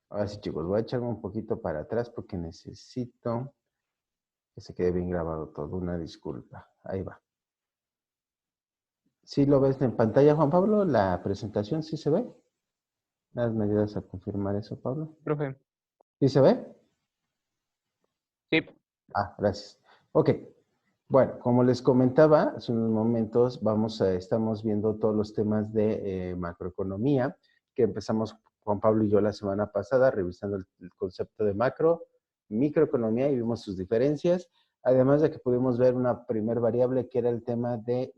Ahora sí, chicos, voy a echarme un poquito para atrás porque necesito que se quede bien grabado todo. Una disculpa. Ahí va. ¿Sí lo ves en pantalla, Juan Pablo? ¿La presentación sí se ve? Nada más me ayudas a confirmar eso, Pablo. Profe, ¿Sí se ve? sí, Ah, gracias. Ok. Bueno, como les comentaba hace unos momentos, estamos viendo todos los temas de macroeconomía que empezamos Juan Pablo y yo la semana pasada, revisando el concepto de macro, microeconomía y vimos sus diferencias, además de que pudimos ver una primer variable que era el tema de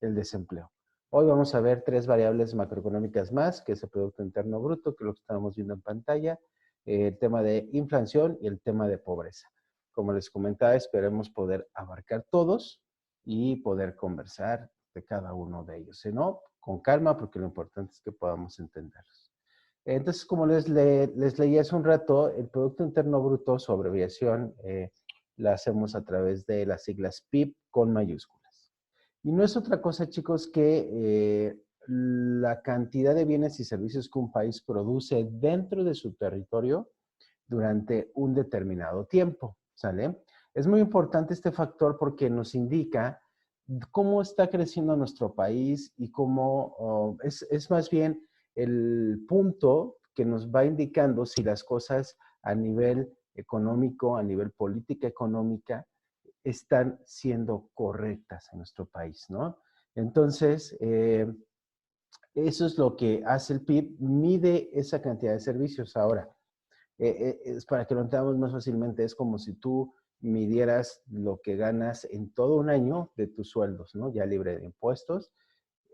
el desempleo. Hoy vamos a ver tres variables macroeconómicas más, que es el Producto Interno Bruto, que es lo que estamos viendo en pantalla, el tema de inflación y el tema de pobreza. Como les comentaba, esperemos poder abarcar todos y poder conversar de cada uno de ellos. Si no, con calma, porque lo importante es que podamos entenderlos. Entonces, como les leí hace un rato, el Producto Interno Bruto, su abreviación, la hacemos a través de las siglas PIB con mayúsculas. Y no es otra cosa, chicos, que la cantidad de bienes y servicios que un país produce dentro de su territorio durante un determinado tiempo, ¿sale? Es muy importante este factor porque nos indica cómo está creciendo nuestro país y es más bien el punto que nos va indicando si las cosas a nivel económico, a nivel política económica, están siendo correctas en nuestro país, ¿no? Entonces, eso es lo que hace el PIB, mide esa cantidad de servicios. Ahora, es para que lo entendamos más fácilmente, es como si tú midieras lo que ganas en todo un año de tus sueldos, ¿no? Ya libre de impuestos.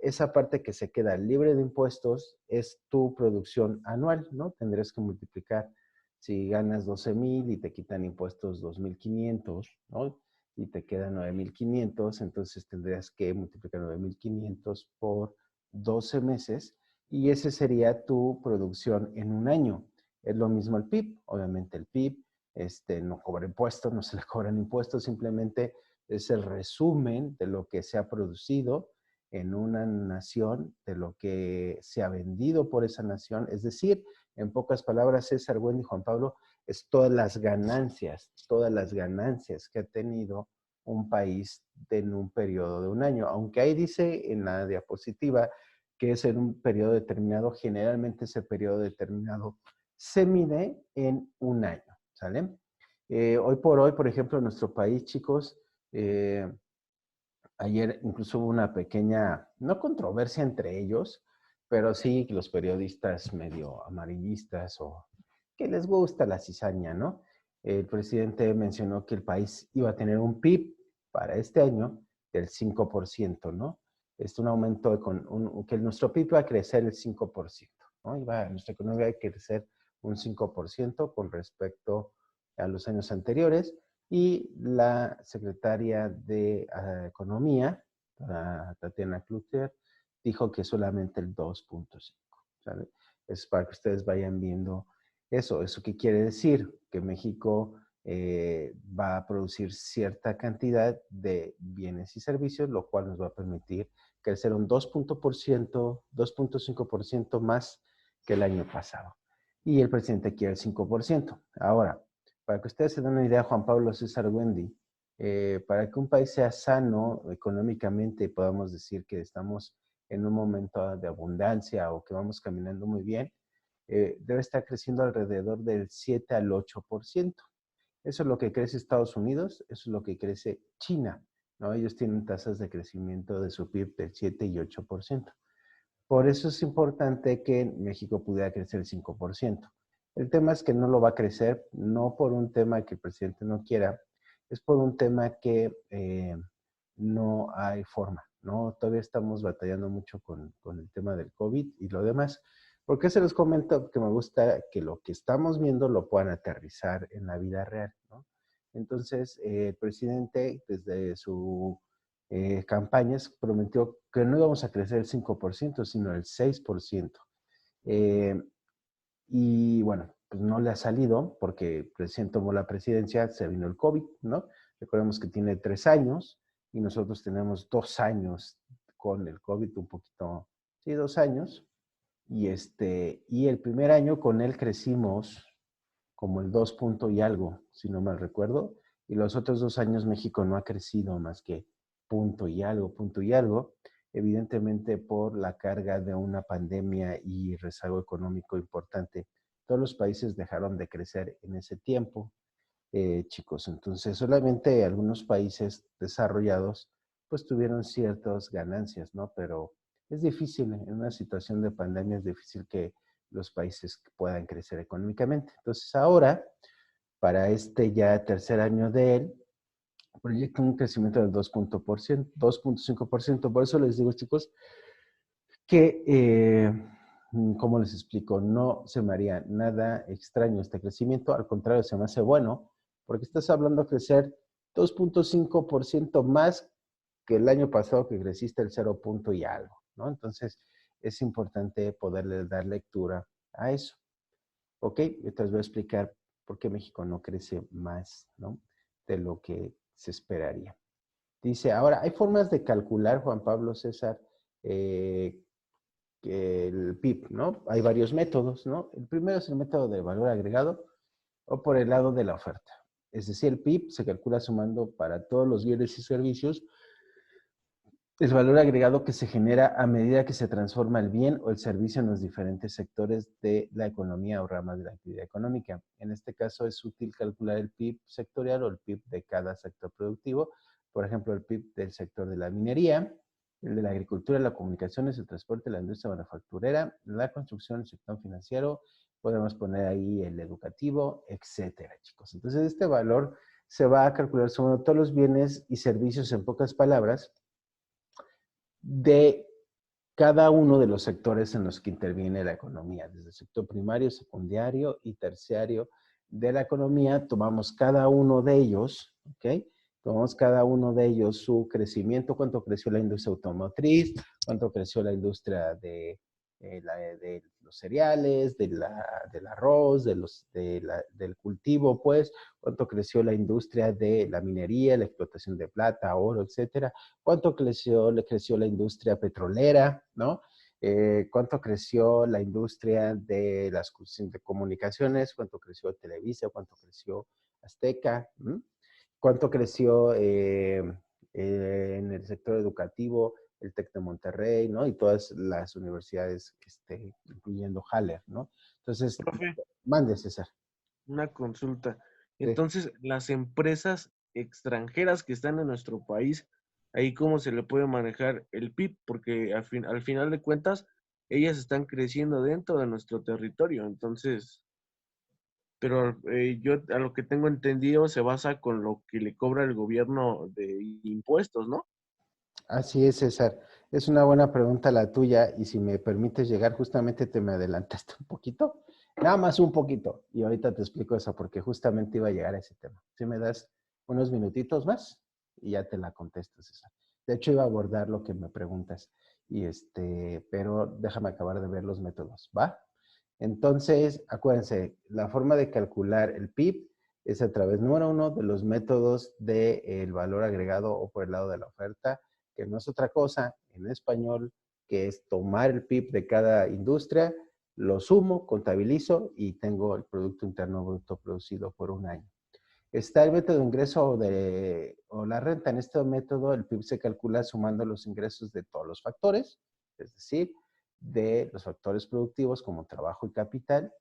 Esa parte que se queda libre de impuestos es tu producción anual, ¿no? Tendrías que multiplicar. Si ganas 12,000 y te quitan impuestos 2,500, ¿no? Y te quedan 9,500, entonces tendrías que multiplicar 9,500 por 12 meses y ese sería tu producción en un año. Es lo mismo el PIB, obviamente el PIB no cobra impuestos, no se le cobran impuestos, simplemente es el resumen de lo que se ha producido en una nación, de lo que se ha vendido por esa nación, es decir, en pocas palabras, César, Wendy, Juan Pablo, es todas las ganancias que ha tenido un país en un periodo de un año. Aunque ahí dice en la diapositiva que es en un periodo determinado, generalmente ese periodo determinado se mide en un año, ¿sale? Hoy por hoy, por ejemplo, en nuestro país, chicos, ayer incluso hubo una pequeña, no controversia entre ellos, pero sí los periodistas medio amarillistas o que les gusta la cizaña, ¿no? El presidente mencionó que el país iba a tener un PIB para este año del 5%, ¿no? Es un aumento que nuestro PIB va a crecer el 5%, ¿no? Nuestra economía va a crecer un 5% con respecto a los años anteriores y la secretaria de Economía, Tatiana Cloutier, dijo que solamente el 2,5, ¿sabe? Es para que ustedes vayan viendo eso. ¿Eso qué quiere decir? Que México va a producir cierta cantidad de bienes y servicios, lo cual nos va a permitir crecer un 2,5% más que el año pasado. Y el presidente quiere el 5%. Ahora, para que ustedes se den una idea, Juan Pablo, César, Wendy, para que un país sea sano económicamente, podamos decir que estamos en un momento de abundancia o que vamos caminando muy bien, debe estar creciendo alrededor del 7 al 8%. Eso es lo que crece Estados Unidos, eso es lo que crece China, ¿no? Ellos tienen tasas de crecimiento de su PIB del 7 y 8%. Por eso es importante que México pudiera crecer el 5%. El tema es que no lo va a crecer, no por un tema que el presidente no quiera, es por un tema que no hay forma, ¿no? Todavía estamos batallando mucho con el tema del COVID y lo demás. ¿Por qué se los comento? Que me gusta que lo que estamos viendo lo puedan aterrizar en la vida real, ¿no? Entonces, el presidente, desde su campañas, prometió que no íbamos a crecer el 5%, sino el 6%. Eh, y bueno, pues no le ha salido porque recién tomó la presidencia, se vino el COVID, ¿no? Recordemos que tiene 3 años y nosotros tenemos 2 años con el COVID, un poquito, sí, 2 años. Y el primer año con él crecimos como el 2 punto y algo, si no mal recuerdo, y los otros 2 años México no ha crecido más que punto y algo, evidentemente por la carga de una pandemia y rezago económico importante. Todos los países dejaron de crecer en ese tiempo, chicos. Entonces, solamente algunos países desarrollados pues tuvieron ciertas ganancias, ¿no? Pero es difícil, en una situación de pandemia es difícil que los países puedan crecer económicamente. Entonces, ahora, para este ya tercer año de él, proyecta un crecimiento del 2.5%. Por eso les digo, chicos, que, ¿cómo les explico? No se me haría nada extraño este crecimiento, al contrario, se me hace bueno, porque estás hablando de crecer 2.5% más que el año pasado que creciste el 0 punto y algo, ¿no? Entonces, es importante poderle dar lectura a eso. ¿Ok? Entonces voy a explicar por qué México no crece más, ¿no? De lo que se esperaría. Dice, ahora, hay formas de calcular, Juan Pablo César, eh, el PIB, ¿no? Hay varios métodos, ¿no? El primero es el método de valor agregado o por el lado de la oferta. Es decir, el PIB se calcula sumando para todos los bienes y servicios el valor agregado que se genera a medida que se transforma el bien o el servicio en los diferentes sectores de la economía o ramas de la actividad económica. En este caso es útil calcular el PIB sectorial o el PIB de cada sector productivo. Por ejemplo, el PIB del sector de la minería, el de la agricultura, la comunicaciones, el transporte, la industria manufacturera, la construcción, el sector financiero, podemos poner ahí el educativo, etcétera, chicos. Entonces, este valor se va a calcular sumando todos los bienes y servicios, en pocas palabras, de cada uno de los sectores en los que interviene la economía, desde el sector primario, secundario y terciario de la economía. Tomamos cada uno de ellos, ¿ok? Tomamos cada uno de ellos su crecimiento, cuánto creció la industria automotriz, cuánto creció la industria de los cereales, del arroz, del cultivo, pues, cuánto creció la industria de la minería, la explotación de plata, oro, etcétera, cuánto le creció la industria petrolera, ¿no? Cuánto creció la industria de las de comunicaciones, cuánto creció Televisa, cuánto creció Azteca, ¿m? Cuánto creció en el sector educativo el TEC de Monterrey, ¿no? Y todas las universidades, incluyendo Haller, ¿no? Entonces, Profe, mande, César. una consulta. Sí. Entonces, las empresas extranjeras que están en nuestro país, ahí cómo se le puede manejar el PIB, porque al final de cuentas, ellas están creciendo dentro de nuestro territorio. Entonces, pero yo a lo que tengo entendido se basa con lo que le cobra el gobierno de impuestos, ¿no? Así es, César. Es una buena pregunta la tuya y si me permites llegar, justamente te me adelantaste un poquito, nada más un poquito, y ahorita te explico eso porque justamente iba a llegar a ese tema. Si me das unos minutitos más y ya te la contesto, César. De hecho, iba a abordar lo que me preguntas, pero déjame acabar de ver los métodos, ¿va? Entonces, acuérdense, la forma de calcular el PIB es a través, número uno, de los métodos del valor agregado o por el lado de la oferta, que no es otra cosa en español que es tomar el PIB de cada industria, lo sumo, contabilizo y tengo el Producto Interno Bruto producido por un año. Está el método de ingreso o la renta. En este método el PIB se calcula sumando los ingresos de todos los factores, es decir, de los factores productivos como trabajo y capital,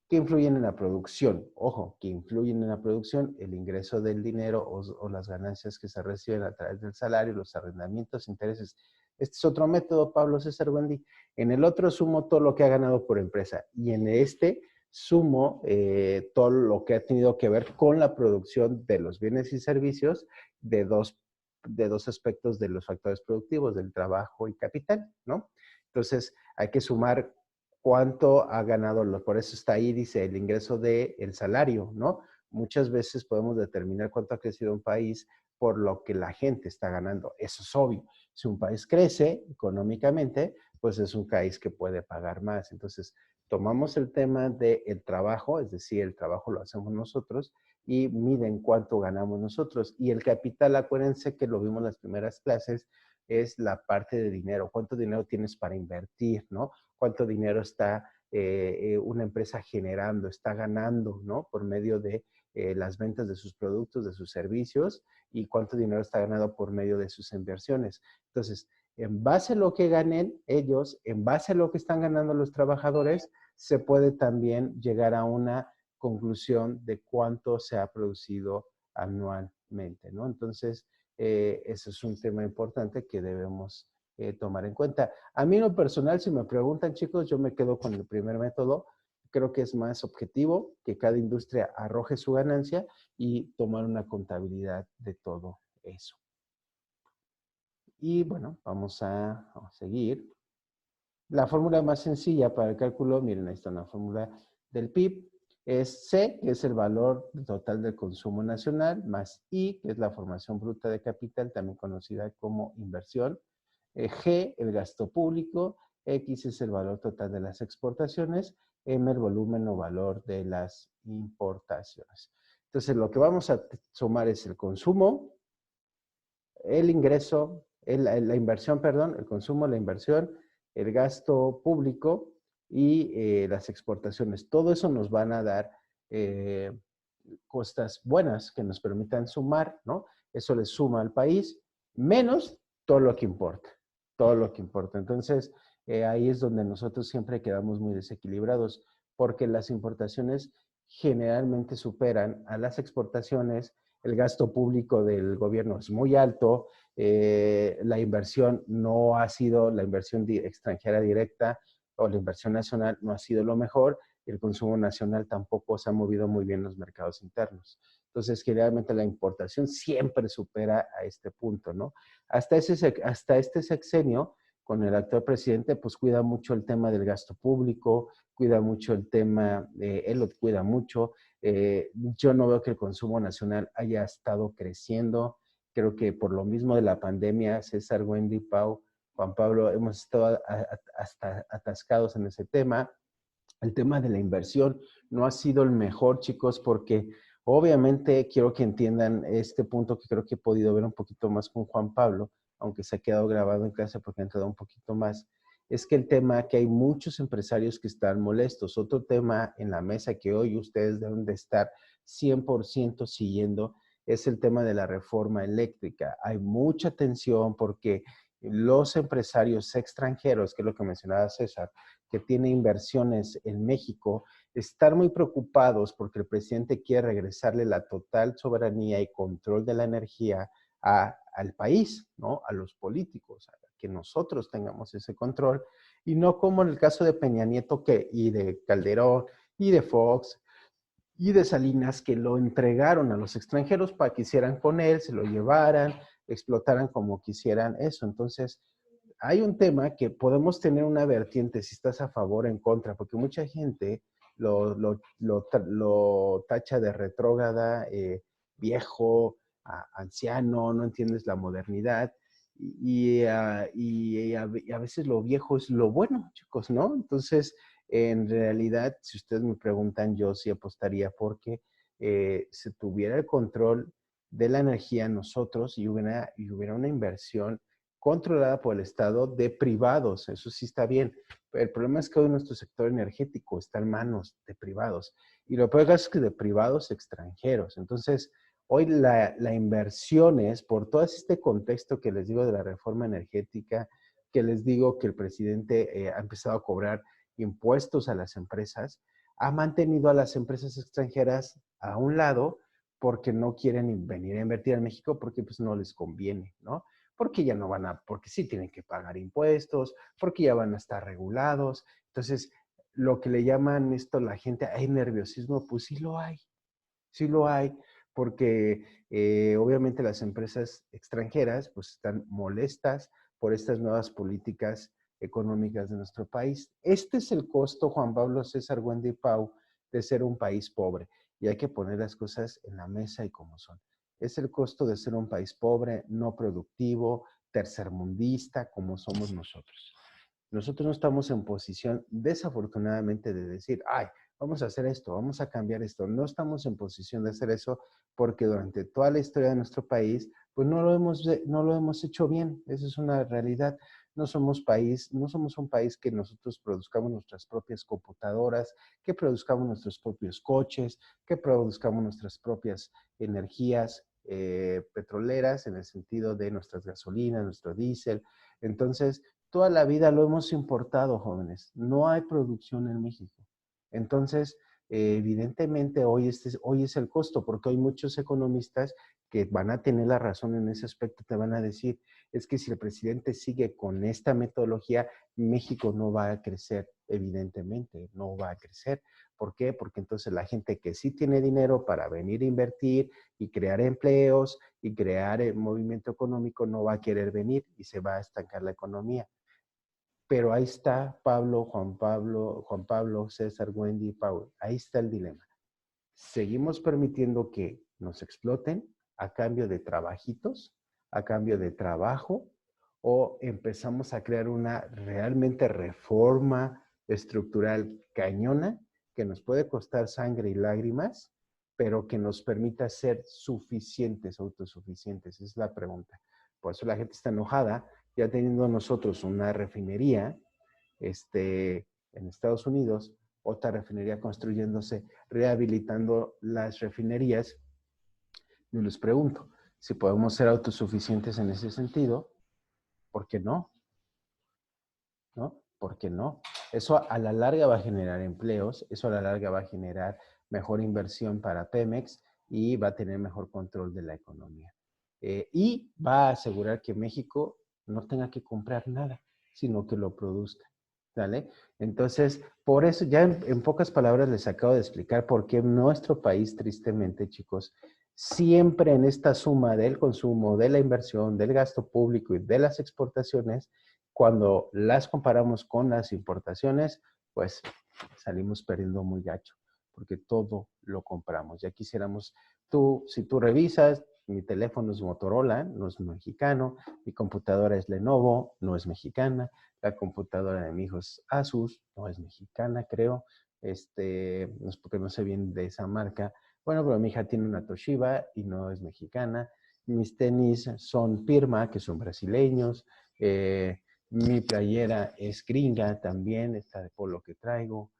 que influyen en la producción. Ojo, que influyen en la producción, el ingreso del dinero o las ganancias que se reciben a través del salario, los arrendamientos, intereses. Este es otro método, Pablo César Wendy. En el otro sumo todo lo que ha ganado por empresa y en este sumo todo lo que ha tenido que ver con la producción de los bienes y servicios de dos aspectos de los factores productivos, del trabajo y capital, ¿no? Entonces, hay que sumar cuánto ha ganado, por eso está ahí, dice, el ingreso del salario, ¿no? Muchas veces podemos determinar cuánto ha crecido un país por lo que la gente está ganando. Eso es obvio. Si un país crece económicamente, pues es un país que puede pagar más. Entonces, tomamos el tema del trabajo, es decir, el trabajo lo hacemos nosotros y miden cuánto ganamos nosotros. Y el capital, acuérdense que lo vimos en las primeras clases, es la parte de dinero. ¿Cuánto dinero tienes para invertir, no? cuánto dinero está una empresa generando, está ganando, ¿no? Por medio de las ventas de sus productos, de sus servicios, y cuánto dinero está ganado por medio de sus inversiones. Entonces, en base a lo que ganen ellos, en base a lo que están ganando los trabajadores, se puede también llegar a una conclusión de cuánto se ha producido anualmente, ¿no? Entonces, ese es un tema importante que debemos tomar en cuenta. A mí en lo personal, si me preguntan, chicos, yo me quedo con el primer método. Creo que es más objetivo, que cada industria arroje su ganancia y tomar una contabilidad de todo eso. Y bueno, vamos a seguir. La fórmula más sencilla para el cálculo, miren, ahí está una fórmula del PIB, es C, que es el valor total del consumo nacional, más I, que es la formación bruta de capital, también conocida como inversión, G, el gasto público, X es el valor total de las exportaciones, M, el volumen o valor de las importaciones. Entonces, lo que vamos a sumar es el consumo, el ingreso, la inversión, perdón, el consumo, la inversión, el gasto público y las exportaciones. Todo eso nos van a dar costas buenas que nos permitan sumar, ¿no? Eso le suma al país, menos todo lo que importa, todo lo que importa. Entonces, ahí es donde nosotros siempre quedamos muy desequilibrados, porque las importaciones generalmente superan a las exportaciones, el gasto público del gobierno es muy alto, la inversión no ha sido, la inversión extranjera directa o la inversión nacional no ha sido lo mejor, el consumo nacional tampoco se ha movido muy bien en los mercados internos. Entonces, generalmente la importación siempre supera a este punto, ¿no? Hasta este sexenio, con el actual presidente, pues cuida mucho el tema del gasto público, cuida mucho el tema, él lo cuida mucho. Yo no veo que el consumo nacional haya estado creciendo. Creo que por lo mismo de la pandemia, César, Wendy, Pau, Juan Pablo, hemos estado hasta atascados en ese tema. El tema de la inversión no ha sido el mejor, chicos, porque obviamente quiero que entiendan este punto que creo que he podido ver un poquito más con Juan Pablo, aunque se ha quedado grabado en clase porque ha entrado un poquito más, es que el tema que hay muchos empresarios que están molestos. Otro tema en la mesa que hoy ustedes deben de estar 100% siguiendo es el tema de la reforma eléctrica. Hay mucha tensión porque los empresarios extranjeros, que es lo que mencionaba César, que tiene inversiones en México, están muy preocupados porque el presidente quiere regresarle la total soberanía y control de la energía al país, ¿no? A los políticos, a que nosotros tengamos ese control, y no como en el caso de Peña Nieto y de Calderón y de Fox y de Salinas, que lo entregaron a los extranjeros para que hicieran con él, se lo llevaran, explotaran como quisieran eso. Entonces, hay un tema que podemos tener una vertiente si estás a favor o en contra, porque mucha gente lo tacha de retrógrada, viejo, anciano, no entiendes la modernidad, y a veces lo viejo es lo bueno, chicos, ¿no? Entonces, en realidad, si ustedes me preguntan, yo sí apostaría porque se tuviera el control de la energía nosotros y hubiera una inversión controlada por el Estado de privados, eso sí está bien. Pero el problema es que hoy nuestro sector energético está en manos de privados. Y lo peor es que de privados extranjeros. Entonces, hoy la inversión es, por todo este contexto que les digo de la reforma energética, que les digo que el presidente ha empezado a cobrar impuestos a las empresas, ha mantenido a las empresas extranjeras a un lado porque no quieren venir a invertir en México porque pues no les conviene, ¿no? Porque ya no van a, porque sí tienen que pagar impuestos, porque ya van a estar regulados. Entonces, lo que le llaman esto la gente, hay nerviosismo, pues sí lo hay, porque obviamente las empresas extranjeras pues están molestas por estas nuevas políticas económicas de nuestro país. Este es el costo, Juan Pablo, César, Wendy, Pau, de ser un país pobre. Y hay que poner las cosas en la mesa y como son. Es el costo de ser un país pobre, no productivo, tercermundista, como somos nosotros. Nosotros no estamos en posición, desafortunadamente, de decir, ay, vamos a hacer esto, vamos a cambiar esto. No estamos en posición de hacer eso porque durante toda la historia de nuestro país, pues no lo hemos hecho bien. Esa es una realidad. no somos un país que nosotros produzcamos nuestras propias computadoras, que produzcamos nuestros propios coches, que produzcamos nuestras propias energías petroleras en el sentido de nuestras gasolinas, nuestro diésel. Entonces, toda la vida lo hemos importado, jóvenes. No hay producción en México. Entonces, evidentemente hoy es el costo, porque hay muchos economistas que van a tener la razón en ese aspecto, te van a decir, es que si el presidente sigue con esta metodología, México no va a crecer, evidentemente, no va a crecer. ¿Por qué? Porque entonces la gente que sí tiene dinero para venir a invertir y crear empleos y crear movimiento económico no va a querer venir y se va a estancar la economía. Pero ahí está Juan Pablo, César, Wendy, Paul. Ahí está el dilema. Seguimos permitiendo que nos exploten a cambio de trabajitos, a cambio de trabajo, o empezamos a crear una realmente reforma estructural cañona que nos puede costar sangre y lágrimas, pero que nos permita ser suficientes, autosuficientes. Es la pregunta. Por eso la gente está enojada, ya teniendo nosotros una refinería en Estados Unidos, otra refinería construyéndose, rehabilitando las refinerías. Yo les pregunto, si podemos ser autosuficientes en ese sentido, ¿por qué no? ¿No? ¿Por qué no? Eso a la larga va a generar empleos, eso a la larga va a generar mejor inversión para Pemex y va a tener mejor control de la economía. Y va a asegurar que México no tenga que comprar nada, sino que lo produzca. ¿Vale? Entonces, por eso, ya en pocas palabras les acabo de explicar por qué nuestro país, tristemente, chicos, siempre en esta suma del consumo, de la inversión, del gasto público y de las exportaciones, cuando las comparamos con las importaciones, pues salimos perdiendo muy gacho, porque todo lo compramos. Ya quisiéramos, si tú revisas, mi teléfono es Motorola, no es mexicano, mi computadora es Lenovo, no es mexicana, la computadora de mi hijo es Asus, no es mexicana, creo, no es porque no sé bien de esa marca. Bueno, pero mi hija tiene una Toshiba y no es mexicana. Mis tenis son Pirma, que son brasileños. Mi playera es gringa también, esta de polo que traigo.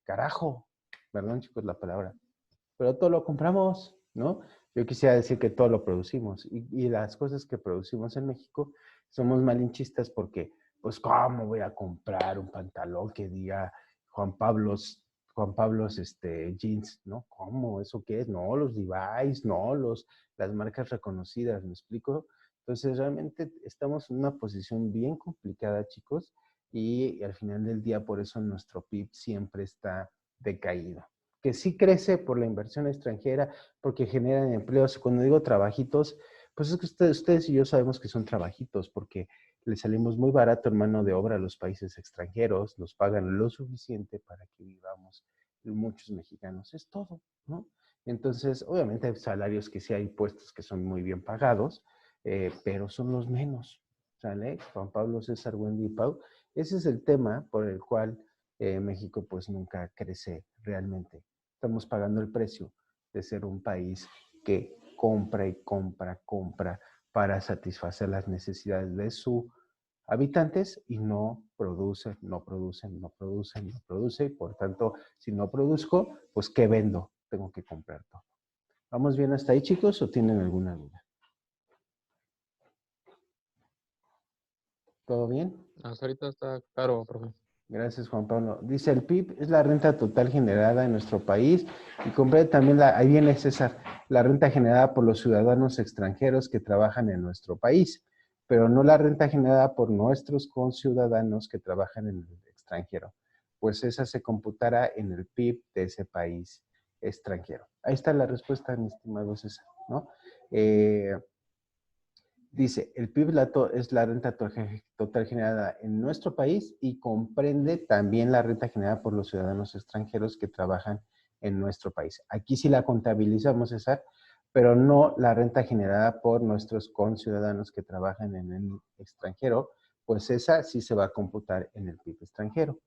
Carajo, perdón chicos la palabra, pero todo lo compramos, ¿no? Yo quisiera decir que todo lo producimos y las cosas que producimos en México somos malinchistas porque, pues, ¿cómo voy a comprar un pantalón que diga Juan Pablo's, Juan Pablo's jeans, ¿no? ¿Cómo? ¿Eso qué es? No, los Levi's, no, las marcas reconocidas, ¿me explico? Entonces, realmente estamos en una posición bien complicada, chicos, y al final del día, por eso nuestro PIB siempre está decaído. Que sí crece por la inversión extranjera, porque generan empleos. Cuando digo trabajitos, pues es que ustedes y yo sabemos que son trabajitos, porque le salimos muy barato en mano de obra a los países extranjeros, nos pagan lo suficiente para que vivamos muchos mexicanos. Es todo, ¿no? Entonces, obviamente hay salarios que sí hay puestos que son muy bien pagados, pero son los menos, ¿sale? Juan Pablo, César, Wendy y Pau. Ese es el tema por el cual México pues nunca crece realmente. Estamos pagando el precio de ser un país que compra y compra para satisfacer las necesidades de sus habitantes y no produce, no produce, no produce, no produce. Y por tanto, si no produzco, pues ¿qué vendo? Tengo que comprar todo. ¿Vamos bien hasta ahí, chicos, o tienen alguna duda? ¿Todo bien? Hasta ahorita está claro, profe. Gracias, Juan Pablo. Dice, el PIB es la renta total generada en nuestro país y comprende también, ahí viene César, la renta generada por los ciudadanos extranjeros que trabajan en nuestro país, pero no la renta generada por nuestros conciudadanos que trabajan en el extranjero, pues esa se computará en el PIB de ese país extranjero. Ahí está la respuesta, mi estimado César, ¿no? Dice, el PIB es la renta total generada en nuestro país y comprende también la renta generada por los ciudadanos extranjeros que trabajan en nuestro país. Aquí sí la contabilizamos, César, pero no la renta generada por nuestros conciudadanos que trabajan en el extranjero, pues esa sí se va a computar en el PIB extranjero.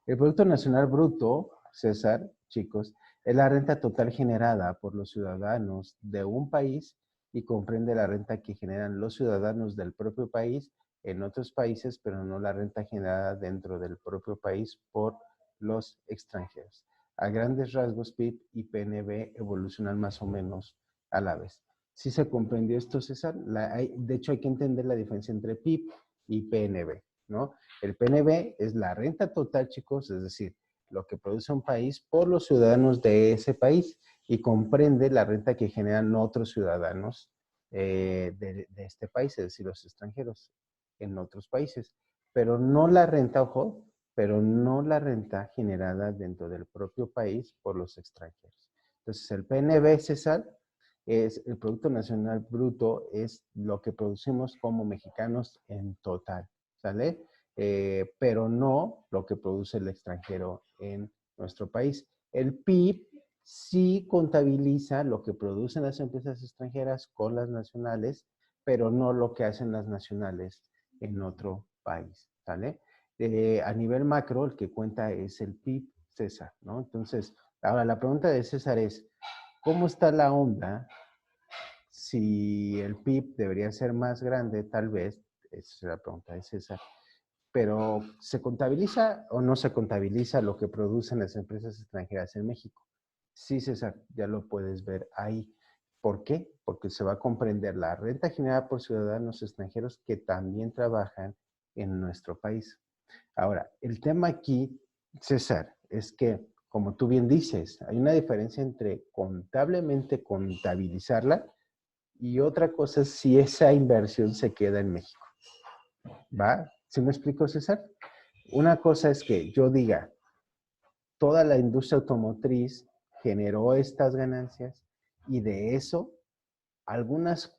El Producto Nacional Bruto, César, chicos, es la renta total generada por los ciudadanos de un país y comprende la renta que generan los ciudadanos del propio país en otros países, pero no la renta generada dentro del propio país por los extranjeros. A grandes rasgos, PIB y PNB evolucionan más o menos a la vez. ¿Sí se comprendió esto, César? De hecho, hay que entender la diferencia entre PIB y PNB, ¿no? El PNB es la renta total, chicos, es decir, lo que produce un país por los ciudadanos de ese país y comprende la renta que generan otros ciudadanos de este país, es decir, los extranjeros en otros países. Pero no la renta, ojo, pero no la renta generada dentro del propio país por los extranjeros. Entonces, el PNB, César, es el Producto Nacional Bruto, es lo que producimos como mexicanos en total, ¿sale? Pero no lo que produce el extranjero en nuestro país. El PIB sí contabiliza lo que producen las empresas extranjeras con las nacionales, pero no lo que hacen las nacionales en otro país, ¿sale? A nivel macro, el que cuenta es el PIB, César, ¿no? Entonces, ahora la pregunta de César es, ¿cómo está la onda? Si el PIB debería ser más grande, tal vez, esa es la pregunta de César, pero ¿se contabiliza o no se contabiliza lo que producen las empresas extranjeras en México? Sí, César, ya lo puedes ver ahí. ¿Por qué? Porque se va a comprender la renta generada por ciudadanos extranjeros que también trabajan en nuestro país. Ahora, el tema aquí, César, es que, como tú bien dices, hay una diferencia entre contablemente contabilizarla y otra cosa es si esa inversión se queda en México. ¿Va? ¿Sí me explico, César? Una cosa es que yo diga, toda la industria automotriz generó estas ganancias y de eso algunas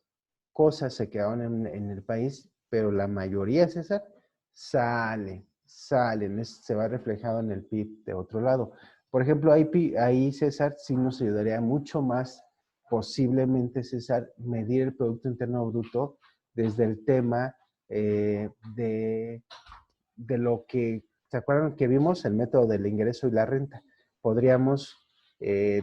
cosas se quedaron en el país, pero la mayoría, César, salen, se va reflejado en el PIB de otro lado. Por ejemplo, ahí César, sí nos ayudaría mucho más, posiblemente, César, medir el Producto Interno Bruto desde el tema de lo que, ¿se acuerdan que vimos? El método del ingreso y la renta. Podríamos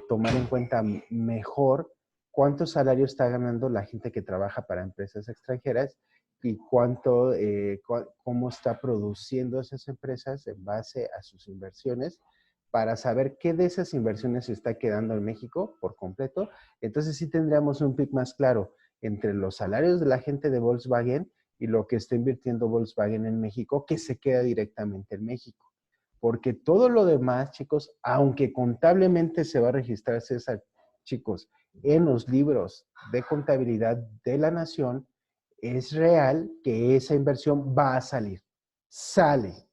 tomar en cuenta mejor cuántos salarios está ganando la gente que trabaja para empresas extranjeras y cómo está produciendo esas empresas en base a sus inversiones para saber qué de esas inversiones se está quedando en México por completo. Entonces sí tendríamos un pic más claro entre los salarios de la gente de Volkswagen y lo que está invirtiendo Volkswagen en México, que se queda directamente en México. Porque todo lo demás, chicos, aunque contablemente se va a registrar, César, chicos, en los libros de contabilidad de la nación, es real que esa inversión va a salir. ¿Sale?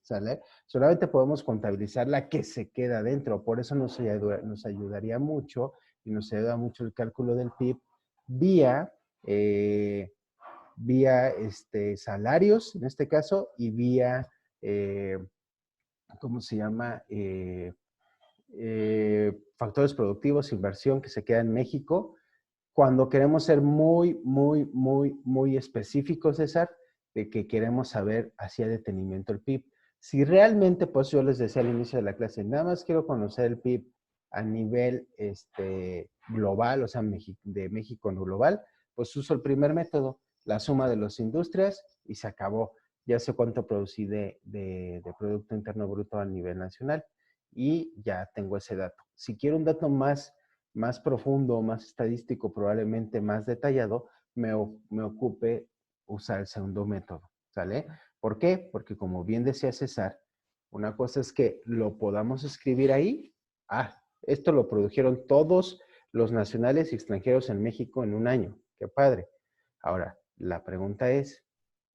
Solamente podemos contabilizar la que se queda dentro. Por eso nos ayudaría mucho y nos ayuda mucho el cálculo del PIB vía salarios, en este caso, y vía, ¿cómo se llama? Factores productivos, inversión que se queda en México. Cuando queremos ser muy específicos, César, de que queremos saber hacia detenimiento el PIB. Si realmente, pues yo les decía al inicio de la clase, nada más quiero conocer el PIB a nivel global, o sea, de México en global, pues uso el primer método, la suma de las industrias y se acabó. Ya sé cuánto producí de Producto Interno Bruto a nivel nacional y ya tengo ese dato. Si quiero un dato más profundo, más estadístico, probablemente más detallado, me ocupe usar el segundo método, ¿sale? ¿Por qué? Porque como bien decía César, una cosa es que lo podamos escribir ahí. Esto lo produjeron todos los nacionales y extranjeros en México en un año. ¡Qué padre! Ahora, la pregunta es,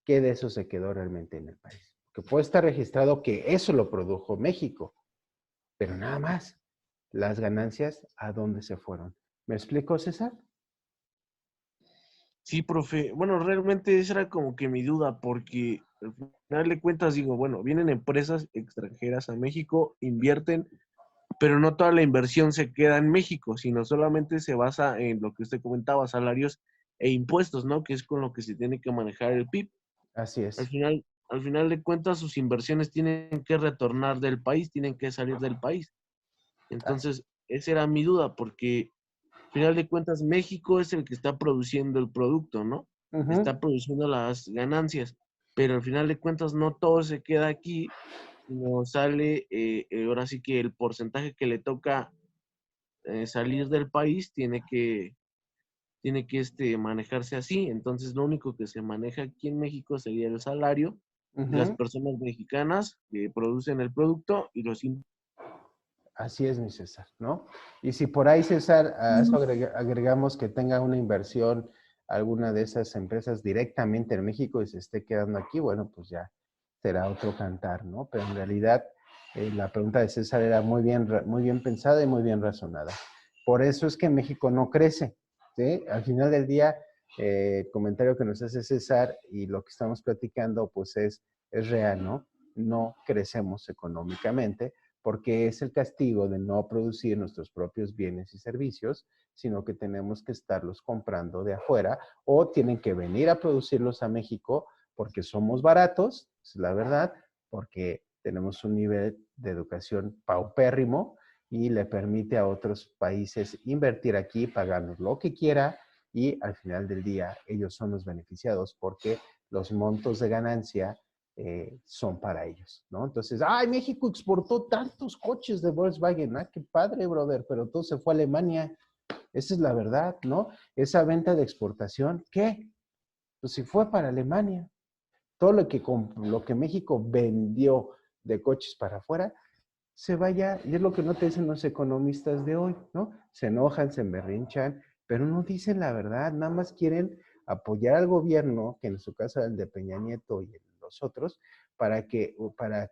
¿qué de eso se quedó realmente en el país? Que puede estar registrado que eso lo produjo México, pero nada más. Las ganancias, ¿a dónde se fueron? ¿Me explico, César? Sí, profe. Bueno, realmente esa era como que mi duda, porque al final de cuentas digo, bueno, vienen empresas extranjeras a México, invierten, pero no toda la inversión se queda en México, sino solamente se basa en lo que usted comentaba, salarios e impuestos, ¿no? Que es con lo que se tiene que manejar el PIB. Así Al es. final, al final de cuentas, sus inversiones tienen que retornar del país, tienen que salir del país. Entonces, esa era mi duda, porque al final de cuentas México es el que está produciendo el producto, ¿no? Uh -huh. Está produciendo las ganancias. pero al final de cuentas no todo se queda aquí, sino sale, ahora sí que el porcentaje que le toca salir del país tiene que manejarse así. Entonces, lo único que se maneja aquí en México sería el salario de las Ujú. personas mexicanas que producen el producto y los Así es, mi César, ¿no? Y si por ahí, César, a eso agregamos que tenga una inversión alguna de esas empresas directamente en México y se esté quedando aquí, bueno, pues ya será otro cantar, ¿no? Pero en realidad la pregunta de César era muy bien pensada y muy bien razonada. Por eso es que México no crece, ¿sí? Al final del día, el comentario que nos hace César y lo que estamos platicando, pues es real, ¿no? No crecemos económicamente porque es el castigo de no producir nuestros propios bienes y servicios, sino que tenemos que estarlos comprando de afuera o tienen que venir a producirlos a México porque somos baratos, es la verdad, porque tenemos un nivel de educación paupérrimo y le permite a otros países invertir aquí, pagarnos lo que quiera y al final del día ellos son los beneficiados porque los montos de ganancia son para ellos, ¿no? Entonces, ay, México exportó tantos coches de Volkswagen, qué padre, brother, pero todo se fue a Alemania. Esa es la verdad, ¿no? Esa venta de exportación, ¿qué? Pues si fue para Alemania. Todo lo que México vendió de coches para afuera, se vaya, y es lo que no te dicen los economistas de hoy, ¿no? Se enojan, se emberrinchan, pero no dicen la verdad, nada más quieren apoyar al gobierno, que en su caso era el de Peña Nieto y los otros, para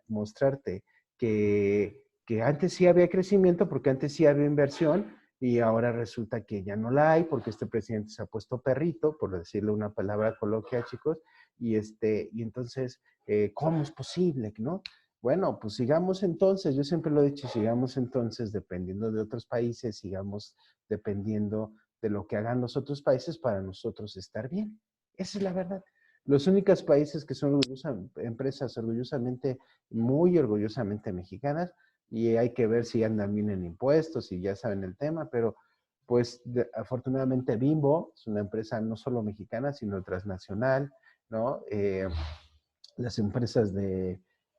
mostrarte que antes sí había crecimiento, porque antes sí había inversión, y ahora resulta que ya no la hay, porque este presidente se ha puesto perrito, por decirle una palabra coloquial, chicos, y entonces, ¿cómo es posible, no? Bueno, pues sigamos entonces, yo siempre lo he dicho, sigamos entonces dependiendo de otros países, sigamos dependiendo de lo que hagan los otros países para nosotros estar bien. Esa es la verdad. Los únicos países que son empresas orgullosamente, muy orgullosamente mexicanas, y hay que ver si andan bien en impuestos y ya saben el tema, pero pues afortunadamente Bimbo es una empresa no solo mexicana, sino transnacional, ¿no? Las empresas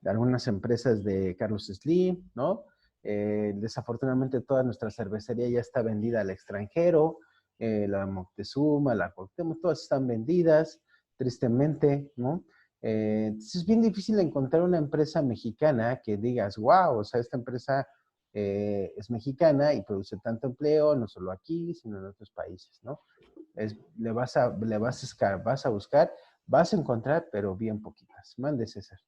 algunas empresas de Carlos Slim, ¿no? Desafortunadamente toda nuestra cervecería ya está vendida al extranjero, la Moctezuma, la Cuauhtémoc, todas están vendidas, tristemente, ¿no? Entonces es bien difícil encontrar una empresa mexicana que digas, wow, o sea, esta empresa es mexicana y produce tanto empleo, no solo aquí, sino en otros países, ¿no? Vas a buscar, vas a encontrar, pero bien poquitas. Mande, César.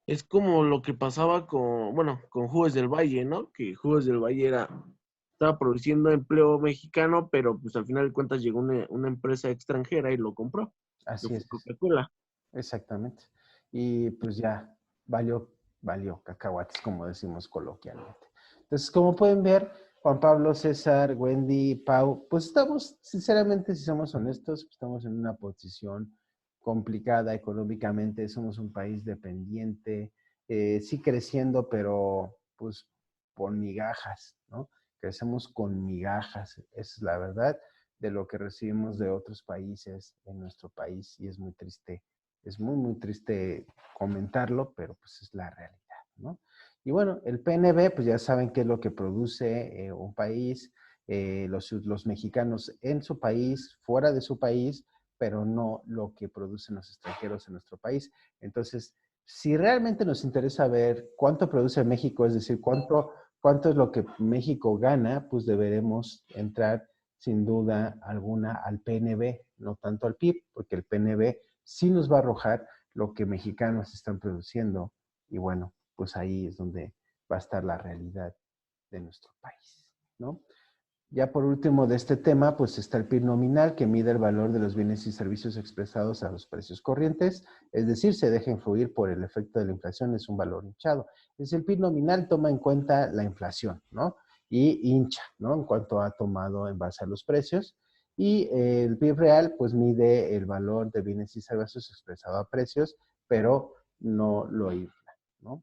Es como lo que pasaba con Jugos del Valle, ¿no? Que Jugos del Valle estaba produciendo empleo mexicano, pero pues al final de cuentas llegó una empresa extranjera y lo compró, que Así fue es, Coca-Cola. exactamente. Y pues ya valió cacahuates, como decimos coloquialmente. Entonces, como pueden ver, Juan Pablo, César, Wendy, Pau, pues estamos, sinceramente, si somos honestos, estamos en una posición complicada económicamente, somos un país dependiente, sí creciendo, pero pues con migajas, ¿no? Crecemos con migajas, esa es la verdad de lo que recibimos de otros países en nuestro país y es muy triste, es muy, muy triste comentarlo, pero pues es la realidad, ¿no? Y bueno, el PNB, pues ya saben qué es lo que produce un país, los mexicanos en su país, fuera de su país, pero no lo que producen los extranjeros en nuestro país. Entonces, si realmente nos interesa ver cuánto produce México, es decir, cuánto es lo que México gana, pues deberemos entrar sin duda alguna al PNB, no tanto al PIB, porque el PNB sí nos va a arrojar lo que mexicanos están produciendo. Y bueno, pues ahí es donde va a estar la realidad de nuestro país, ¿no? Ya por último de este tema, pues está el PIB nominal, que mide el valor de los bienes y servicios expresados a los precios corrientes, es decir, se deja influir por el efecto de la inflación, es un valor hinchado. Es el PIB nominal toma en cuenta la inflación, ¿no? Y hincha, ¿no? En cuanto ha tomado en base a los precios. Y el PIB real, pues mide el valor de bienes y servicios expresado a precios, pero no lo infla, ¿no?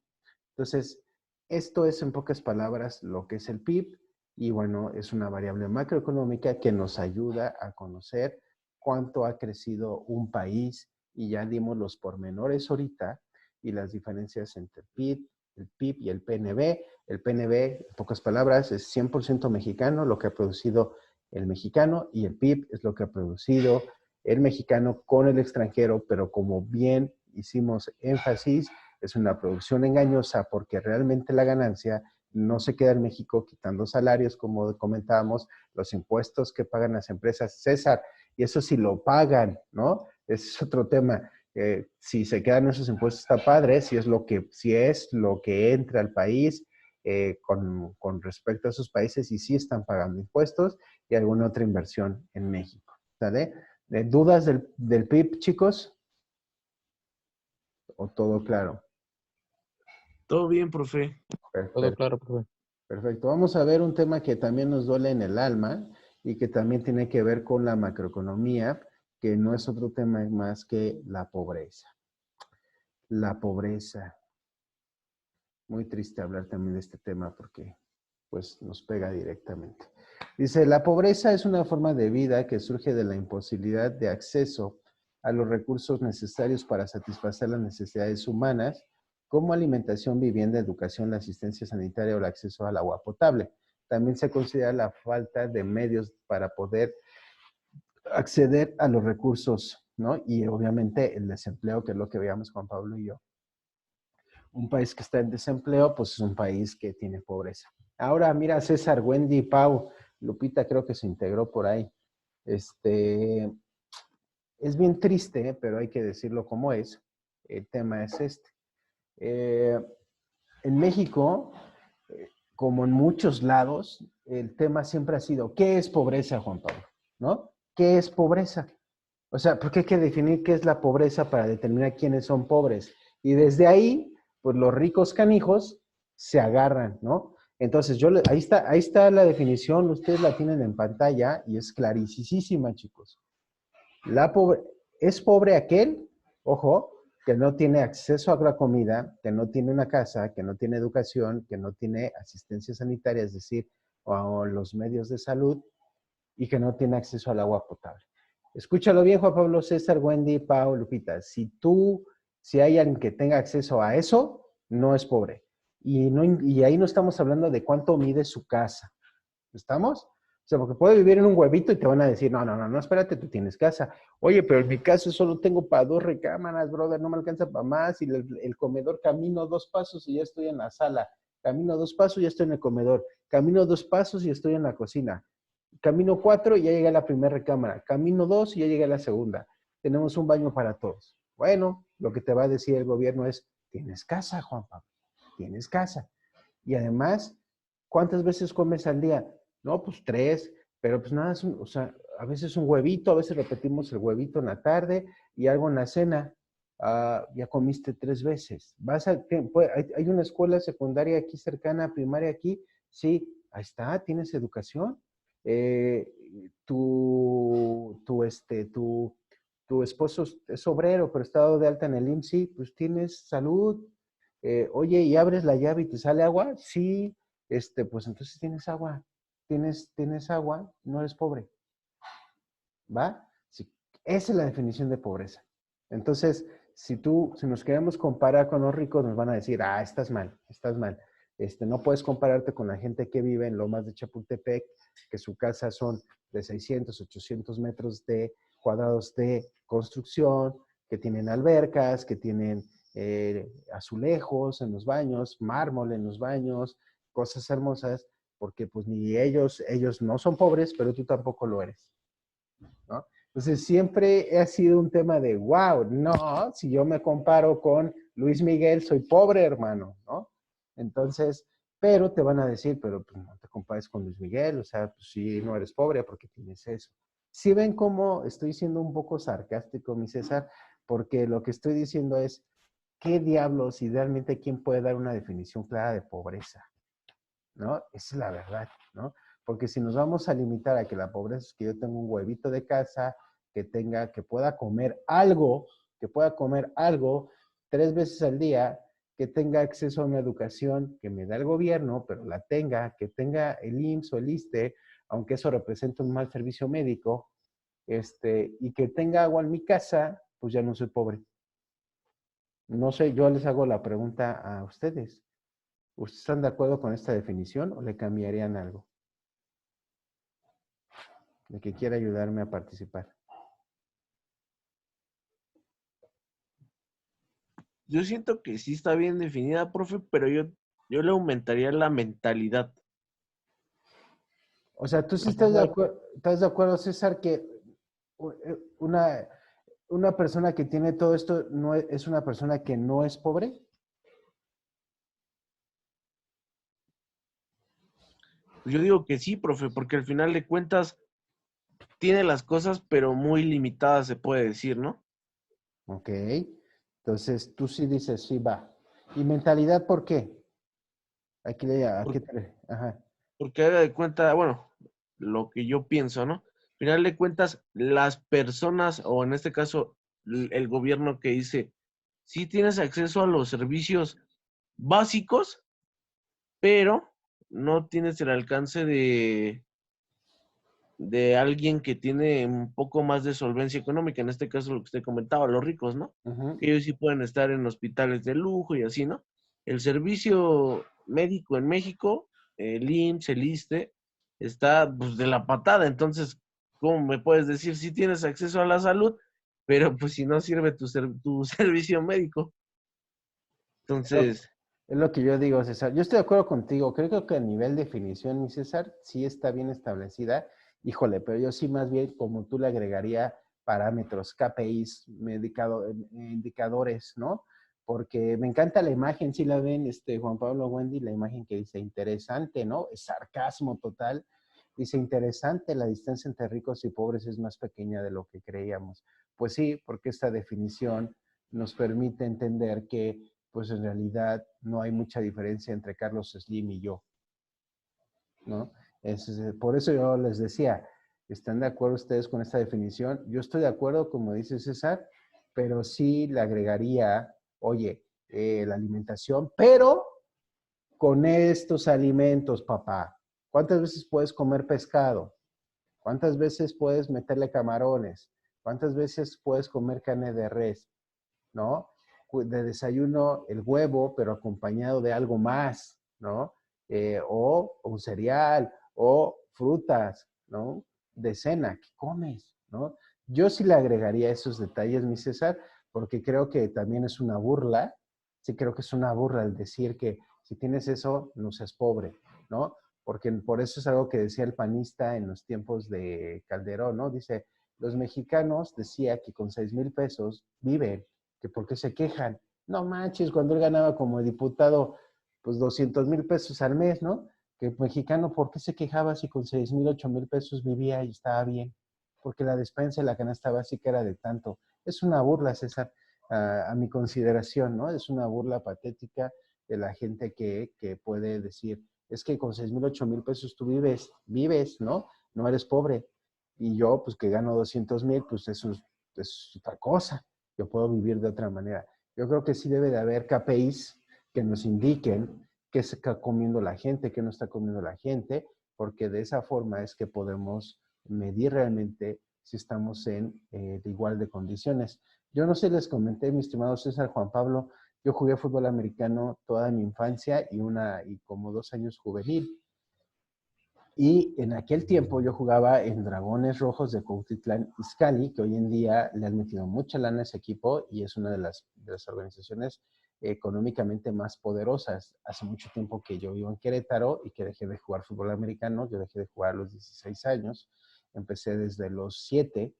Entonces, esto es en pocas palabras lo que es el PIB y bueno, es una variable macroeconómica que nos ayuda a conocer cuánto ha crecido un país y ya dimos los pormenores ahorita y las diferencias entre el PIB y el PNB. El PNB, en pocas palabras, es 100% mexicano, lo que ha producido el mexicano, y el PIB es lo que ha producido el mexicano con el extranjero, pero como bien hicimos énfasis, es una producción engañosa porque realmente la ganancia no se queda en México quitando salarios, como comentábamos, los impuestos que pagan las empresas. César, y eso sí lo pagan, ¿no? Ese es otro tema. Si se quedan esos impuestos está padre, si es lo que entra al país con respecto a esos países y sí están pagando impuestos y alguna otra inversión en México. ¿Sale? ¿Dudas del PIB, chicos? ¿O todo claro? Todo bien, profe. Todo claro, profe. Perfecto. Vamos a ver un tema que también nos duele en el alma y que también tiene que ver con la macroeconomía, que no es otro tema más que la pobreza. La pobreza. Muy triste hablar también de este tema porque pues nos pega directamente. Dice, la pobreza es una forma de vida que surge de la imposibilidad de acceso a los recursos necesarios para satisfacer las necesidades humanas, como alimentación, vivienda, educación, la asistencia sanitaria o el acceso al agua potable. También se considera la falta de medios para poder acceder a los recursos, ¿no? Y obviamente el desempleo, que es lo que veíamos Juan Pablo y yo. Un país que está en desempleo, pues es un país que tiene pobreza. Ahora, mira, César, Wendy, Pau, Lupita creo que se integró por ahí. Es bien triste, pero hay que decirlo como es. El tema es este. En México, como en muchos lados, el tema siempre ha sido, ¿qué es pobreza, Juan Pablo? ¿No? ¿Qué es pobreza? O sea, porque hay que definir qué es la pobreza para determinar quiénes son pobres. Y desde ahí, pues los ricos canijos se agarran, ¿no? Entonces, ahí está la definición, ustedes la tienen en pantalla y es clarísima, chicos. Es pobre aquel, ojo, que no tiene acceso a la comida, que no tiene una casa, que no tiene educación, que no tiene asistencia sanitaria, es decir, o los medios de salud, y que no tiene acceso al agua potable. Escúchalo bien, Juan Pablo, César, Wendy, Pau, Lupita. Si hay alguien que tenga acceso a eso, no es pobre. Y ahí no estamos hablando de cuánto mide su casa. ¿Estamos? O sea, porque puede vivir en un huevito y te van a decir, no, espérate, tú tienes casa. Oye, pero en mi caso solo tengo para 2 recámaras, brother, no me alcanza para más. Y el comedor camino 2 pasos y ya estoy en la sala. Camino 2 pasos y ya estoy en el comedor. Camino 2 pasos y estoy en la cocina. Camino 4 y ya llegué a la primera recámara. Camino 2 y ya llegué a la segunda. Tenemos un baño para todos. Bueno, lo que te va a decir el gobierno es, tienes casa, Juan Pablo, tienes casa. Y además, ¿cuántas veces comes al día? No, pues 3, pero pues nada, o sea, a veces un huevito, a veces repetimos el huevito en la tarde y algo en la cena. Ya comiste 3 veces. Hay una escuela secundaria aquí cercana, primaria aquí, sí, ahí está, tienes educación. Eh, tu esposo es obrero, pero está dado de alta en el IMSS, pues tienes salud. Oye, ¿y abres la llave y te sale agua? Sí, pues entonces tienes agua. Tienes agua, no eres pobre. ¿Va? Sí, esa es la definición de pobreza. Entonces, si nos queremos comparar con los ricos, nos van a decir, estás mal, estás mal. No puedes compararte con la gente que vive en Lomas de Chapultepec, que su casa son de 600, 800 metros cuadrados de construcción, que tienen albercas, que tienen azulejos en los baños, mármol en los baños, cosas hermosas, porque pues ni ellos no son pobres, pero tú tampoco lo eres, ¿no? Entonces siempre ha sido un tema de, wow, no, si yo me comparo con Luis Miguel, soy pobre, hermano, ¿no? Entonces, pero te van a decir, pero pues, no te compares con Luis Miguel, o sea, pues sí, no eres pobre porque tienes eso. Si ven cómo estoy siendo un poco sarcástico, mi César, porque lo que estoy diciendo es, ¿qué diablos idealmente quién puede dar una definición clara de pobreza? ¿No? Esa es la verdad, ¿no? Porque si nos vamos a limitar a que la pobreza es que yo tengo un huevito de casa, que pueda comer algo 3 veces al día, que tenga acceso a una educación que me da el gobierno, pero que tenga el IMSS o el ISSSTE, aunque eso representa un mal servicio médico, y que tenga agua en mi casa, pues ya no soy pobre. No sé, yo les hago la pregunta a ustedes. ¿Ustedes están de acuerdo con esta definición o le cambiarían algo? El que quiera ayudarme a participar. Yo siento que sí está bien definida, profe, pero yo le aumentaría la mentalidad. O sea, ¿tú sí Al final, estás de acuerdo, César, que una persona que tiene todo esto no es una persona que no es pobre? yo digo que sí, profe, porque al final de cuentas tiene las cosas, pero muy limitadas, se puede decir, ¿no? Ok. Entonces, tú sí dices, sí, va. ¿Y mentalidad por qué? ¿A qué Por- te... Ajá. Porque haga de cuenta, bueno, lo que yo pienso, ¿no? Al final de cuentas, las personas, o en este caso, el gobierno que dice, sí tienes acceso a los servicios básicos, pero no tienes el alcance de alguien que tiene un poco más de solvencia económica, en este caso lo que usted comentaba, los ricos, ¿no? Ujú. Que ellos sí pueden estar en hospitales de lujo y así, ¿no? El servicio médico en México, el IMSS, el ISSSTE, está pues de la patada, entonces, ¿cómo me puedes decir si tienes acceso a la salud, pero pues si no sirve tu servicio médico? Es lo, Entonces, es lo que yo digo, César. Yo estoy de acuerdo contigo. Creo que a nivel definición, mi César, sí está bien establecida. Híjole, pero yo sí más bien como tú le agregaría parámetros, KPIs, indicadores, ¿no? Porque me encanta la imagen, si la ven, Juan Pablo, Wendy, la imagen que dice interesante, ¿no? Es sarcasmo total. Dice interesante, la distancia entre ricos y pobres es más pequeña de lo que creíamos. Pues sí, porque esta definición nos permite entender que pues en realidad no hay mucha diferencia entre Carlos Slim y yo, ¿no? Por eso yo les decía, ¿están de acuerdo ustedes con esta definición? Yo estoy de acuerdo, como dice César, pero sí le agregaría, oye, la alimentación, pero con estos alimentos, papá. ¿Cuántas veces puedes comer pescado? ¿Cuántas veces puedes meterle camarones? ¿Cuántas veces puedes comer carne de res? ¿No? De desayuno el huevo, pero acompañado de algo más, ¿no? O un cereal, o frutas, ¿no? De cena, ¿qué comes? ¿No? Yo sí le agregaría esos detalles, mi César, porque creo que también es una burla, sí creo que es una burla el decir que si tienes eso, no seas pobre, ¿no? Porque por eso es algo que decía el panista en los tiempos de Calderón, ¿no? Dice, los mexicanos decía que con 6,000 pesos viven, que por qué se quejan. No manches, cuando él ganaba como diputado, pues 200,000 pesos al mes, ¿no? Que el mexicano, ¿por qué se quejaba si con 6,000, 8,000 pesos vivía y estaba bien? Porque la despensa y la canasta básica era de tanto. Es una burla, César, a mi consideración, ¿no? Es una burla patética de la gente que puede decir, es que con 6,000, 8,000 pesos tú vives, ¿no? No eres pobre. Y yo, pues que gano 200,000, pues eso es otra cosa. Yo puedo vivir de otra manera. Yo creo que sí debe de haber KPIs que nos indiquen qué está comiendo la gente, qué no está comiendo la gente, porque de esa forma es que podemos medir realmente si estamos en igual de condiciones. Yo no sé, les comenté, mi estimado César Juan Pablo, yo jugué fútbol americano toda mi infancia y como 2 años juvenil. Y en aquel tiempo yo jugaba en Dragones Rojos de Cuautitlán Izcalli, que hoy en día le han metido mucha lana a ese equipo y es una de las organizaciones económicamente más poderosas. Hace mucho tiempo que yo vivo en Querétaro y que dejé de jugar fútbol americano. Yo dejé de jugar a los 16 años, empecé desde los 7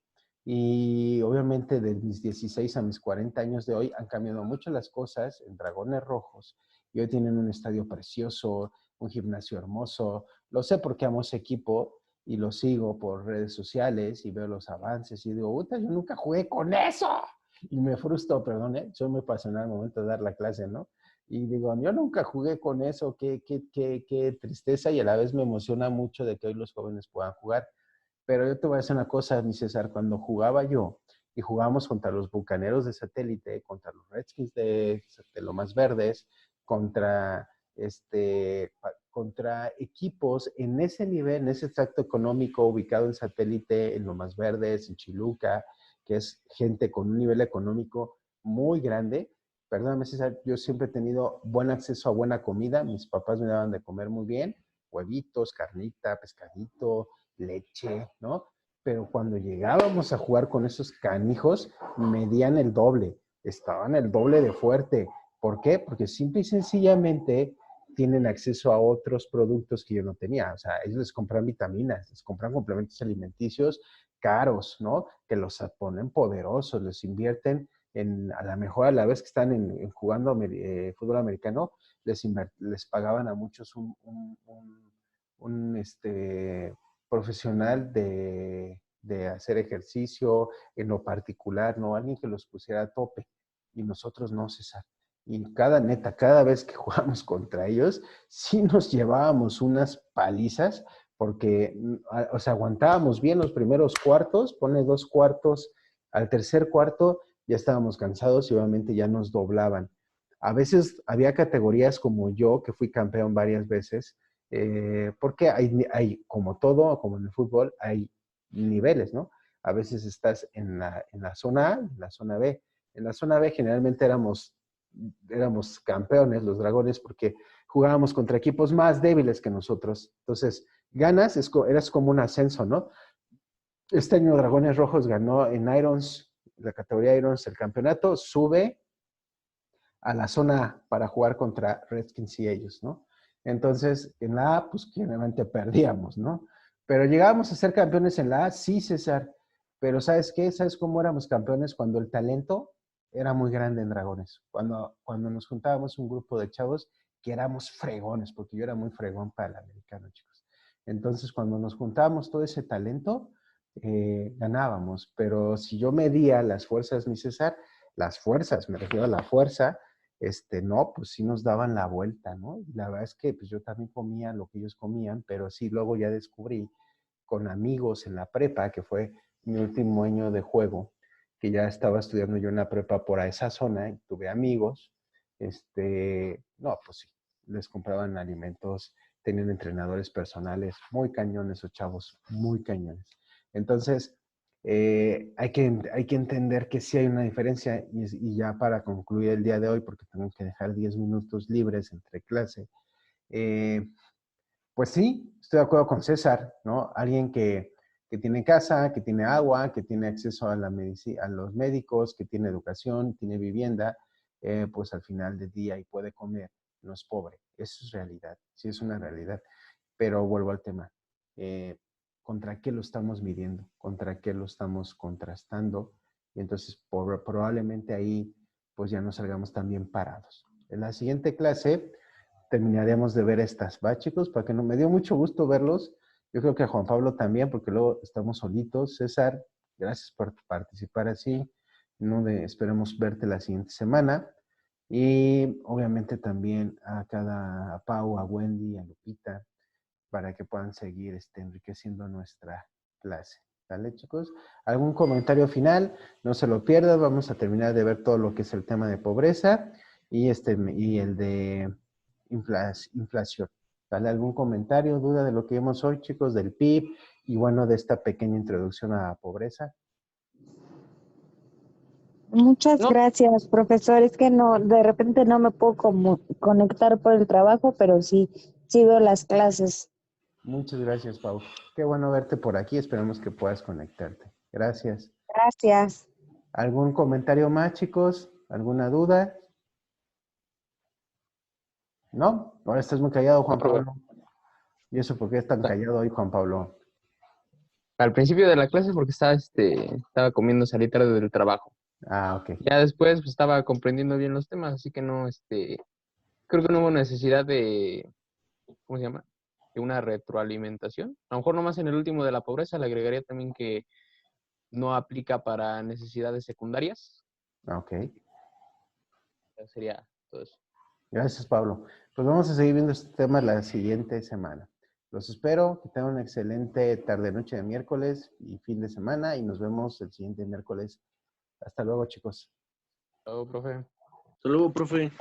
y obviamente de mis 16 a mis 40 años de hoy han cambiado mucho las cosas en Dragones Rojos y hoy tienen un estadio precioso, un gimnasio hermoso. Lo sé porque amo ese equipo y lo sigo por redes sociales y veo los avances y digo, puta, yo nunca jugué con eso. Y me frustro, perdón, soy muy pasional al momento de dar la clase, ¿no? Y digo, yo nunca jugué con eso, qué tristeza y a la vez me emociona mucho de que hoy los jóvenes puedan jugar. Pero yo te voy a decir una cosa, mi César, cuando jugaba yo y jugábamos contra los Bucaneros de Satélite, contra los Redskins de Lomas Verdes, contra, contra equipos en ese nivel, en ese tracto económico ubicado en Satélite, en Lomas Verdes, en Chiluca, que es gente con un nivel económico muy grande. Perdóname, César, yo siempre he tenido buen acceso a buena comida. Mis papás me daban de comer muy bien, huevitos, carnita, pescadito, leche, ¿no? Pero cuando llegábamos a jugar con esos canijos, medían el doble, estaban el doble de fuerte. ¿Por qué? Porque simple y sencillamente tienen acceso a otros productos que yo no tenía. O sea, ellos les compran vitaminas, les compran complementos alimenticios caros, ¿no? Que los ponen poderosos, les invierten a la mejor a la vez que están jugando fútbol americano, les pagaban a muchos un profesional de hacer ejercicio en lo particular, ¿no? Alguien que los pusiera a tope. Y nosotros no, César. Y cada vez que jugamos contra ellos, sí nos llevábamos unas palizas, porque, o sea, aguantábamos bien los primeros cuartos, pone 2 cuartos, al tercer cuarto ya estábamos cansados y obviamente ya nos doblaban. A veces había categorías como yo, que fui campeón varias veces, porque como todo, como en el fútbol, hay niveles, ¿no? A veces estás en la zona A, en la zona B. En la zona B generalmente éramos campeones, los Dragones, porque jugábamos contra equipos más débiles que nosotros. Entonces, ganas, eras como un ascenso, ¿no? Este año Dragones Rojos ganó en Irons, la categoría Irons, el campeonato, sube a la zona para jugar contra Redskins y ellos, ¿no? Entonces, en la A, pues claramente perdíamos, ¿no? Pero llegábamos a ser campeones en la A, sí, César. Pero ¿sabes qué? ¿Sabes cómo éramos campeones? Cuando el talento era muy grande en Dragones. Cuando nos juntábamos un grupo de chavos que éramos fregones, porque yo era muy fregón para el americano, chicos. Entonces, cuando nos juntábamos todo ese talento, ganábamos. Pero si yo medía las fuerzas, mi César, las fuerzas, me refiero a la fuerza, no, pues sí nos daban la vuelta, ¿no? Y la verdad es que pues yo también comía lo que ellos comían, pero sí luego ya descubrí con amigos en la prepa, que fue mi último año de juego, que ya estaba estudiando yo en la prepa por esa zona y tuve amigos, no, pues sí, les compraban alimentos, tenían entrenadores personales, muy cañones esos chavos, muy cañones. Entonces, hay que entender que sí hay una diferencia y ya para concluir el día de hoy, porque tengo que dejar 10 minutos libres entre clase, eh, pues sí, estoy de acuerdo con César, ¿no? Alguien que tiene casa, que tiene agua, que tiene acceso a a los médicos, que tiene educación, tiene vivienda, pues al final del día y puede comer, no es pobre. Eso es realidad, sí es una realidad. Pero vuelvo al tema. ¿Contra qué lo estamos midiendo? ¿Contra qué lo estamos contrastando? Y entonces probablemente ahí pues ya no salgamos tan bien parados. En la siguiente clase terminaremos de ver estas, ¿va, chicos? Para que no me dio mucho gusto verlos. Yo creo que a Juan Pablo también, porque luego estamos solitos. César, gracias por participar así. No esperemos verte la siguiente semana. Y obviamente también a Pau, a Wendy, a Lupita, para que puedan seguir enriqueciendo nuestra clase. ¿Vale, chicos? ¿Algún comentario final? No se lo pierdan. Vamos a terminar de ver todo lo que es el tema de pobreza y el de inflación. ¿Vale? ¿Algún comentario, duda de lo que vimos hoy, chicos, del PIB y bueno, de esta pequeña introducción a la pobreza? Muchas No, gracias, profesor. Es que no, de repente no me puedo conectar por el trabajo, pero sí veo las clases. Muchas gracias, Pau. Qué bueno verte por aquí. Esperamos que puedas conectarte. Gracias. Gracias. ¿Algún comentario más, chicos? ¿Alguna duda? ¿No? Ahora estás muy callado, Juan profe. Pablo. ¿Y eso por qué es tan callado hoy, Juan Pablo? Al principio de la clase porque estaba comiendo, salí tarde del trabajo. Ah, ok. Ya después pues, estaba comprendiendo bien los temas, así que no, creo que no hubo necesidad de, ¿cómo se llama? De una retroalimentación. A lo mejor nomás en el último de la pobreza le agregaría también que no aplica para necesidades secundarias. Ok. Ya sería todo eso. Gracias, Pablo. Pues vamos a seguir viendo este tema la siguiente semana. Los espero, que tengan una excelente tarde-noche de miércoles y fin de semana y nos vemos el siguiente miércoles. Hasta luego, chicos. Todo, profe. Hasta luego, profe.